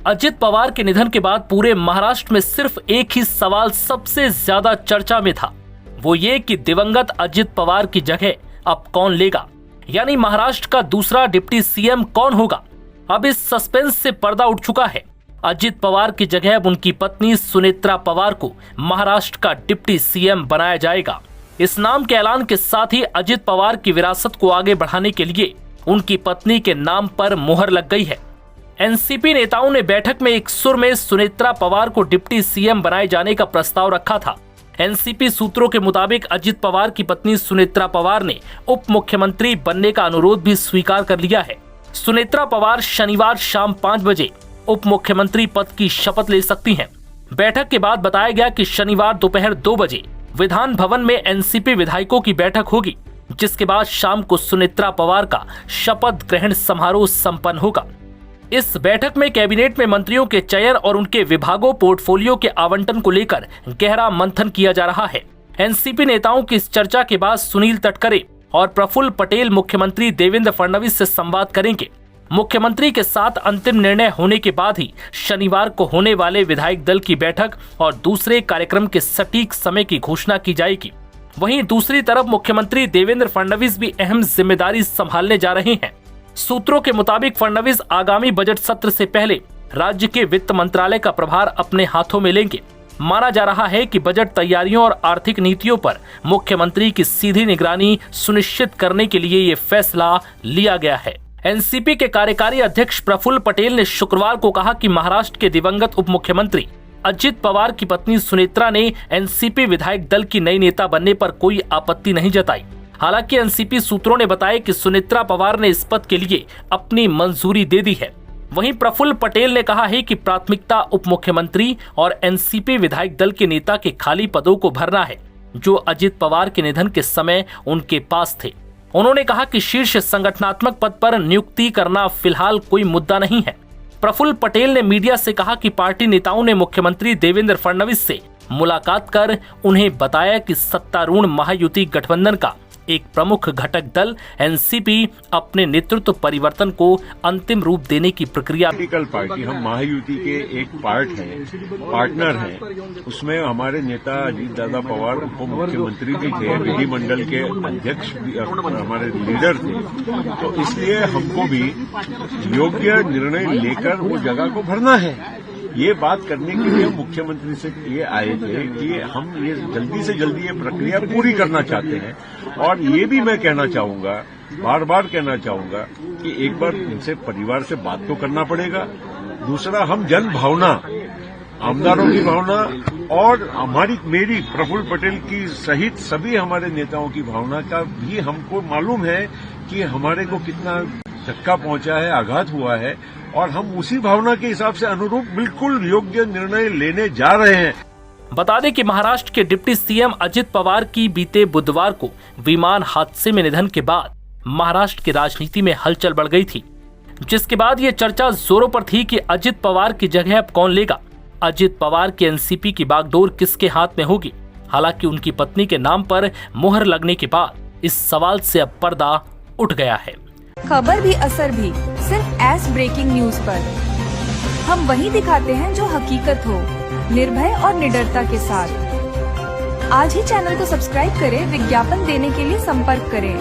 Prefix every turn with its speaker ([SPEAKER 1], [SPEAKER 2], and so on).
[SPEAKER 1] अजित पवार के निधन के बाद पूरे महाराष्ट्र में सिर्फ एक ही सवाल सबसे ज्यादा चर्चा में था, वो ये कि दिवंगत अजित पवार की जगह अब कौन लेगा, यानी महाराष्ट्र का दूसरा डिप्टी सीएम कौन होगा। अब इस सस्पेंस से पर्दा उठ चुका है। अजित पवार की जगह अब उनकी पत्नी सुनेत्रा पवार को महाराष्ट्र का डिप्टी सीएम बनाया जाएगा। इस नाम के ऐलान के साथ ही अजित पवार की विरासत को आगे बढ़ाने के लिए उनकी पत्नी के नाम पर मुहर लग गई है। एनसीपी नेताओं ने बैठक में एक सुर में सुनेत्रा पवार को डिप्टी सीएम बनाए जाने का प्रस्ताव रखा था। एनसीपी सूत्रों के मुताबिक अजित पवार की पत्नी सुनेत्रा पवार ने उप मुख्यमंत्री बनने का अनुरोध भी स्वीकार कर लिया है। सुनेत्रा पवार शनिवार शाम 5 बजे उप मुख्यमंत्री पद की शपथ ले सकती हैं। बैठक के बाद बताया गया कि शनिवार दोपहर 2 बजे विधान भवन में एनसीपी विधायकों की बैठक होगी, जिसके बाद शाम को सुनेत्रा पवार का शपथ ग्रहण समारोह संपन्न होगा। इस बैठक में कैबिनेट में मंत्रियों के चयन और उनके विभागों पोर्टफोलियो के आवंटन को लेकर गहरा मंथन किया जा रहा है। एनसीपी नेताओं की इस चर्चा के बाद सुनील तटकरे और प्रफुल्ल पटेल मुख्यमंत्री देवेंद्र फडणवीस से संवाद करेंगे। मुख्यमंत्री के साथ अंतिम निर्णय होने के बाद ही शनिवार को होने वाले विधायक दल की बैठक और दूसरे कार्यक्रम के सटीक समय की घोषणा की जाएगी। वहीं दूसरी तरफ मुख्यमंत्री देवेंद्र फडणवीस भी अहम जिम्मेदारी संभालने जा रहे हैं। सूत्रों के मुताबिक फडणवीस आगामी बजट सत्र से पहले राज्य के वित्त मंत्रालय का प्रभार अपने हाथों में लेंगे। माना जा रहा है कि बजट तैयारियों और आर्थिक नीतियों पर मुख्यमंत्री की सीधी निगरानी सुनिश्चित करने के लिए ये फैसला लिया गया है। एनसीपी के कार्यकारी अध्यक्ष प्रफुल्ल पटेल ने शुक्रवार को कहा कि महाराष्ट्र के दिवंगत उप मुख्यमंत्री अजित पवार की पत्नी सुनेत्रा ने एनसीपी विधायक दल की नई नेता बनने पर कोई आपत्ति नहीं जताई। हालांकि एनसीपी सूत्रों ने बताया कि सुनेत्रा पवार ने इस पद के लिए अपनी मंजूरी दे दी है। वहीं प्रफुल्ल पटेल ने कहा है कि प्राथमिकता उप मुख्यमंत्री और एनसीपी विधायक दल के नेता के खाली पदों को भरना है, जो अजित पवार के निधन के समय उनके पास थे। उन्होंने कहा कि शीर्ष संगठनात्मक पद पर नियुक्ति करना फिलहाल कोई मुद्दा नहीं है। प्रफुल्ल पटेल ने मीडिया से कहा कि पार्टी नेताओं ने मुख्यमंत्री देवेंद्र फडणवीस से मुलाकात कर उन्हें बताया कि सत्तारूढ़ महायुति गठबंधन का एक प्रमुख घटक दल एनसीपी अपने नेतृत्व परिवर्तन को अंतिम रूप देने की प्रक्रिया।
[SPEAKER 2] पॉलिटिकल पार्टी, हम महायुति के एक पार्टनर हैं। उसमें हमारे नेता अजीत दादा पवार उप मुख्यमंत्री भी थे, विधिमंडल के अध्यक्ष भी हमारे लीडर थे, तो इसलिए हमको भी योग्य निर्णय लेकर वो जगह को भरना है। ये बात करने के लिए मुख्यमंत्री से ये आए थे कि हम ये जल्दी से जल्दी ये प्रक्रिया पूरी करना चाहते हैं। और ये भी मैं कहना चाहूंगा, बार बार कहना चाहूंगा कि एक बार इनसे परिवार से बात तो करना पड़ेगा। दूसरा, हम जन भावना, आमदारों की भावना और मेरी प्रफुल्ल पटेल की सहित सभी हमारे नेताओं की भावना का भी हमको मालूम है कि हमारे को कितना धक्का पहुंचा है, आघात हुआ है, और हम उसी भावना के हिसाब से अनुरूप बिल्कुल योग्य निर्णय लेने जा रहे हैं।
[SPEAKER 1] बता दें कि महाराष्ट्र के डिप्टी सीएम अजित पवार की बीते बुधवार को विमान हादसे में निधन के बाद महाराष्ट्र की राजनीति में हलचल बढ़ गई थी, जिसके बाद ये चर्चा जोरों पर थी कि अजित पवार की जगह अब कौन लेगा। अजित पवार की एनसीपी की बागडोर किसके हाथ में होगी। हालांकि उनकी पत्नी के नाम पर मुहर लगने के बाद इस सवाल से अब पर्दा उठ गया है।
[SPEAKER 3] खबर भी असर भी सिर्फ एस ब्रेकिंग न्यूज पर। हम वही दिखाते हैं जो हकीकत हो, निर्भय और निडरता के साथ। आज ही चैनल को सब्सक्राइब करें। विज्ञापन देने के लिए संपर्क करें।